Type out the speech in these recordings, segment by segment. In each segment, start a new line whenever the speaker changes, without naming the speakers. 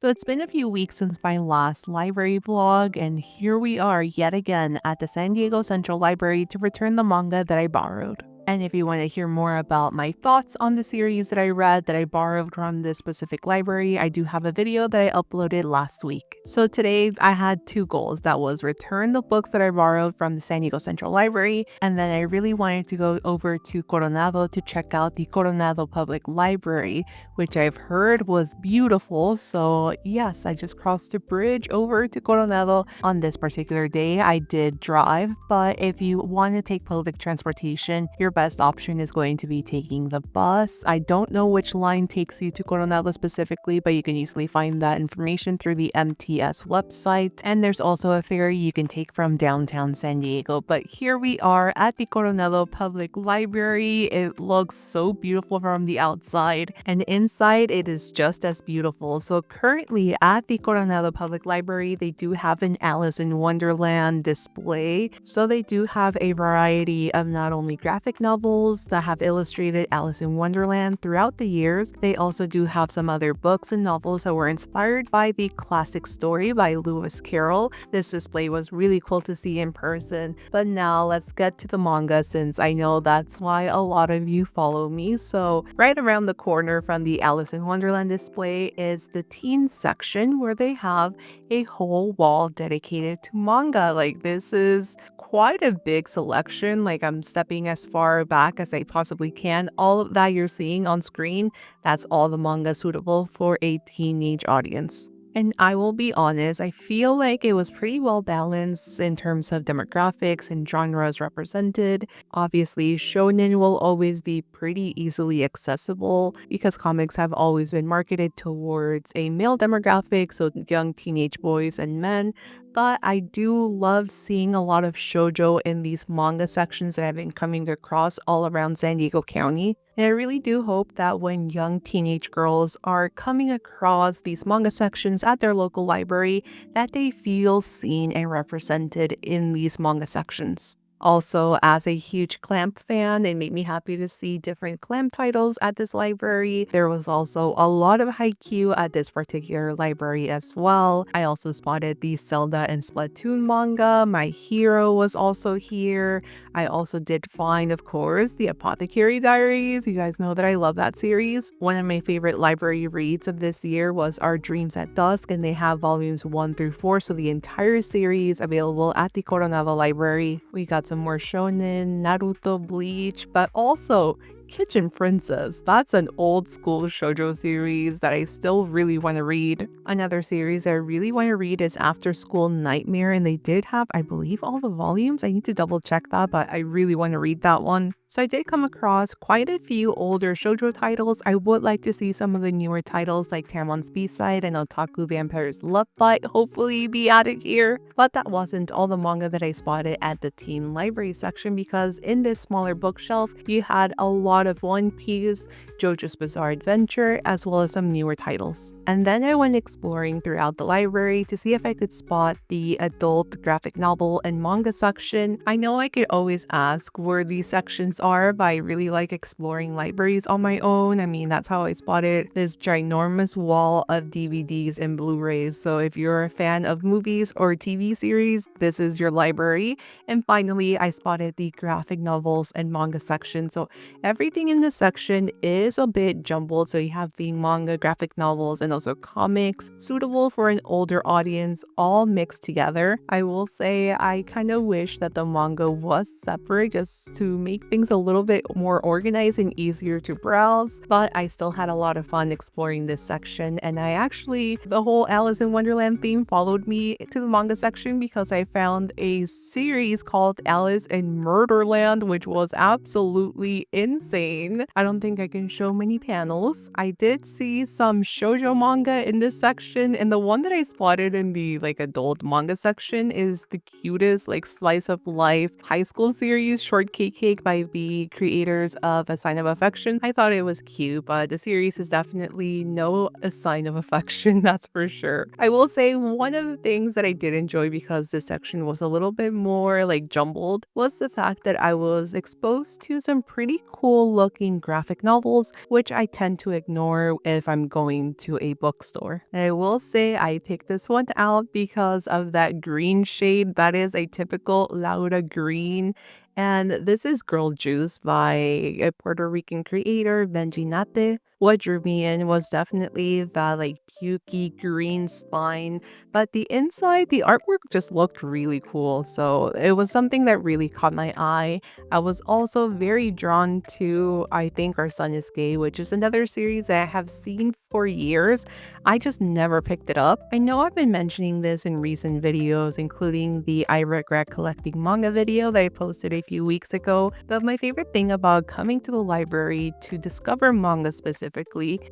So it's been a few weeks since my last library vlog, and here we are yet again at the San Diego Central Library to return the manga that I borrowed. And if you want to hear more about my thoughts on the series that I read that I borrowed from this specific library, I do have a video that I uploaded last week. So today I had two goals. That was return the books that I borrowed from the San Diego Central Library, and then I really wanted to go over to Coronado to check out the Coronado Public Library, which I've heard was beautiful. So yes, I just crossed the bridge over to Coronado on this particular day. I did drive, but if you want to take public transportation, your best option is going to be taking the bus. I don't know which line takes you to Coronado specifically, but you can easily find that information through the MTS website. And there's also a ferry you can take from downtown San Diego. But here we are at the Coronado Public Library. It looks so beautiful from the outside, and inside it is just as beautiful. So currently at the Coronado Public Library, they do have an Alice in Wonderland display. So they do have a variety of not only graphic novels that have illustrated Alice in Wonderland throughout the years, they also do have some other books and novels that were inspired by the classic story by Lewis Carroll. This display was really cool to see in person. But now let's get to the manga, since I know that's why a lot of you follow me. So right around the corner from the Alice in Wonderland display is the teen section, where they have a whole wall dedicated to manga. Like, this is quite a big selection. Like, I'm stepping as far back as I possibly can. All of that you're seeing on screen, that's all the manga suitable for a teenage audience. And I will be honest, I feel like it was pretty well balanced in terms of demographics and genres represented. Obviously, shonen will always be pretty easily accessible because comics have always been marketed towards a male demographic, so young teenage boys and men. But I do love seeing a lot of shoujo in these manga sections that I've been coming across all around San Diego County. And I really do hope that when young teenage girls are coming across these manga sections at their local library, that they feel seen and represented in these manga sections. Also, as a huge Clamp fan, it made me happy to see different Clamp titles at this library. There was also a lot of Haikyuu at this particular library as well. I also spotted the Zelda and Splatoon manga. My Hero was also here. I also did find, of course, the Apothecary Diaries. You guys know that I love that series. One of my favorite library reads of this year was Our Dreams at Dusk, and they have volumes 1 through 4, so the entire series available at the Coronado Library. We got some more shonen, Naruto, Bleach, but also Kitchen Princess. That's an old school shoujo series that I still really want to read. Another series I really want to read is After School Nightmare, and they did have, I believe, all the volumes. I need to double check that, but I really want to read that one. So I did come across quite a few older shoujo titles. I would like to see some of the newer titles like Tamon's B-Side and Otaku Vampire's Love Bite hopefully be added here. But that wasn't all the manga that I spotted at the teen library section, because in this smaller bookshelf, you had a lot of One Piece, JoJo's Bizarre Adventure, as well as some newer titles. And then I went exploring throughout the library to see if I could spot the adult graphic novel and manga section. I know I could always ask where these sections are, but I really like exploring libraries on my own. I mean, that's how I spotted this ginormous wall of DVDs and Blu-rays. So if you're a fan of movies or TV series, this is your library. And finally, I spotted the graphic novels and manga section. So everything in this section is a bit jumbled. So you have the manga, graphic novels, and also comics suitable for an older audience, all mixed together. I will say I kind of wish that the manga was separate just to make things a little bit more organized and easier to browse, but I still had a lot of fun exploring this section. And the whole Alice in Wonderland theme followed me to the manga section, because I found a series called Alice in Murderland, which was absolutely insane. I don't think I can show many panels. I did see some shoujo manga in this section, and the one that I spotted in the adult manga section is the cutest slice of life high school series, Shortcake Cake, by the creators of A Sign of Affection. I thought it was cute, but the series is definitely no A Sign of Affection, that's for sure. I will say one of the things that I did enjoy, because this section was a little bit more jumbled, was the fact that I was exposed to some pretty cool cool looking graphic novels, which I tend to ignore if I'm going to a bookstore. And I will say I picked this one out because of that green shade. That is a typical Laura green. And this is Girl Juice by a Puerto Rican creator, Benji Nate. What drew me in was definitely that like pukey green spine, but the inside, the artwork just looked really cool. So it was something that really caught my eye. I was also very drawn to I Think Our Son is Gay, which is another series that I have seen for years. I just never picked it up. I know I've been mentioning this in recent videos, including the I Regret Collecting Manga video that I posted a few weeks ago, but my favorite thing about coming to the library to discover manga specifically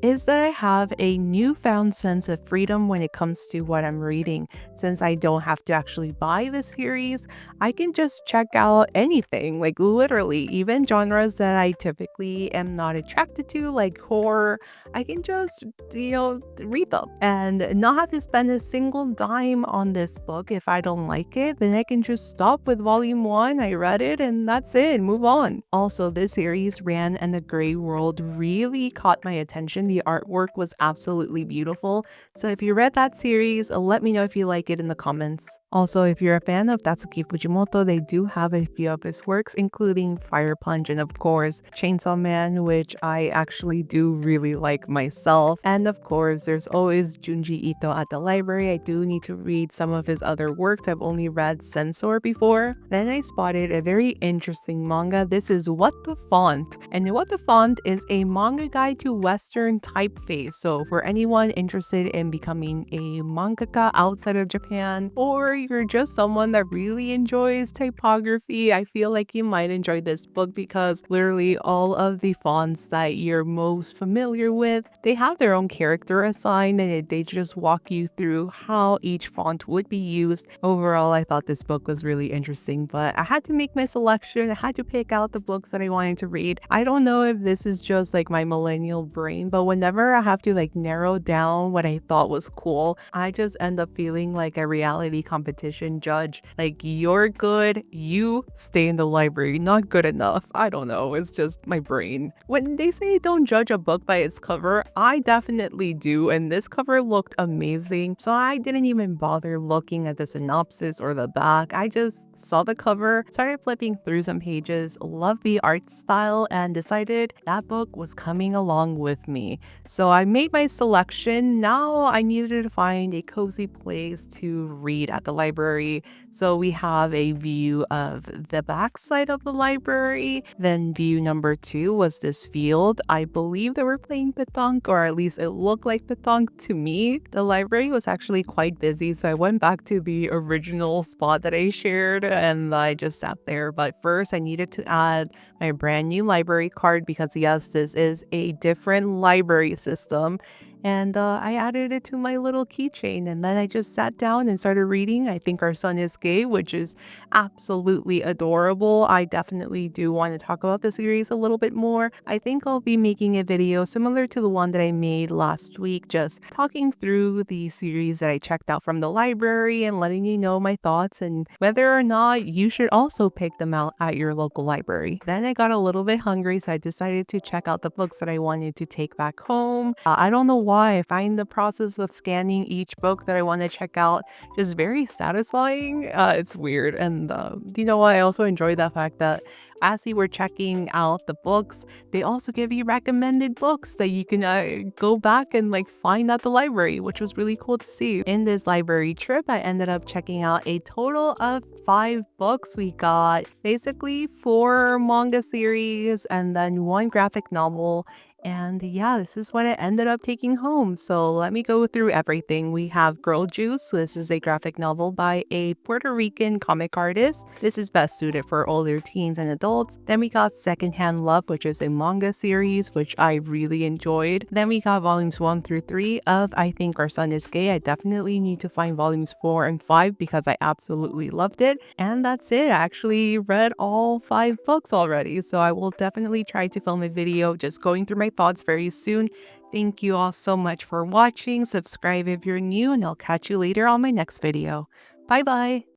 is that I have a newfound sense of freedom when it comes to what I'm reading. Since I don't have to actually buy the series, I can just check out anything, like literally, even genres that I typically am not attracted to, like horror. I can just, read them and not have to spend a single dime on this book. If I don't like it, then I can just stop with volume 1. I read it and that's it, move on. Also, this series, Ran and the Grey World, really caught my attention. The artwork was absolutely beautiful. So if you read that series, let me know if you like it in the comments. Also, if you're a fan of Tatsuki Fujimoto, they do have a few of his works, including Fire Punch and of course Chainsaw Man, which I actually do really like myself. And of course, there's always Junji Ito at the library. I do need to read some of his other works. I've only read Censor before. Then I spotted a very interesting manga. This is What the Font. And What the Font is a manga guide to Western typeface. So for anyone interested in becoming a mangaka outside of Japan, or you're just someone that really enjoys typography, I feel like you might enjoy this book because literally all of the fonts that you're most familiar with, they have their own character assigned and they just walk you through how each font would be used. Overall, I thought this book was really interesting, but I had to make my selection. I had to pick out the books that I wanted to read. I don't know if this is just like my millennial brain, but whenever I have to like narrow down what I thought was cool, I just end up feeling like a reality competition judge. Like, you're good, you stay in the library, not good enough. I don't know, it's just my brain. When they say don't judge a book by its cover, I definitely do, and this cover looked amazing, so I didn't even bother looking at the synopsis or the back. I just saw the cover, started flipping through some pages, loved the art style, and decided that book was coming along with me. So I made my selection. Now I needed to find a cozy place to read at the library. So we have a view of the back side of the library. Then view number 2 was this field. I believe they were playing petanque, or at least it looked like petanque to me. The library was actually quite busy, so I went back to the original spot that I shared and I just sat there. But first I needed to add my brand new library card because yes, this is a different library system. And I added it to my little keychain, and then I just sat down and started reading I Think Our Son is Gay, which is absolutely adorable. I definitely do want to talk about the series a little bit more. I think I'll be making a video similar to the one that I made last week, just talking through the series that I checked out from the library and letting you know my thoughts and whether or not you should also pick them out at your local library. Then I got a little bit hungry, so I decided to check out the books that I wanted to take back home. I don't know why I find the process of scanning each book that I want to check out just very satisfying. It's weird. And you know what? I also enjoy the fact that as you were checking out the books, they also give you recommended books that you can go back and like find at the library, which was really cool to see. In this library trip, I ended up checking out a total of 5 books. We got basically 4 manga series and then 1 graphic novel. And yeah, this is what I ended up taking home. So let me go through everything. We have Girl Juice. So this is a graphic novel by a Puerto Rican comic artist. This is best suited for older teens and adults. Then we got Secondhand Love, which is a manga series, which I really enjoyed. Then we got volumes 1 through 3 of I Think Our Son is Gay. I definitely need to find volumes 4 and 5 because I absolutely loved it. And that's it. I actually read all 5 books already. So I will definitely try to film a video just going through my thoughts very soon. Thank you all so much for watching. Subscribe if you're new, and I'll catch you later on my next video. Bye bye!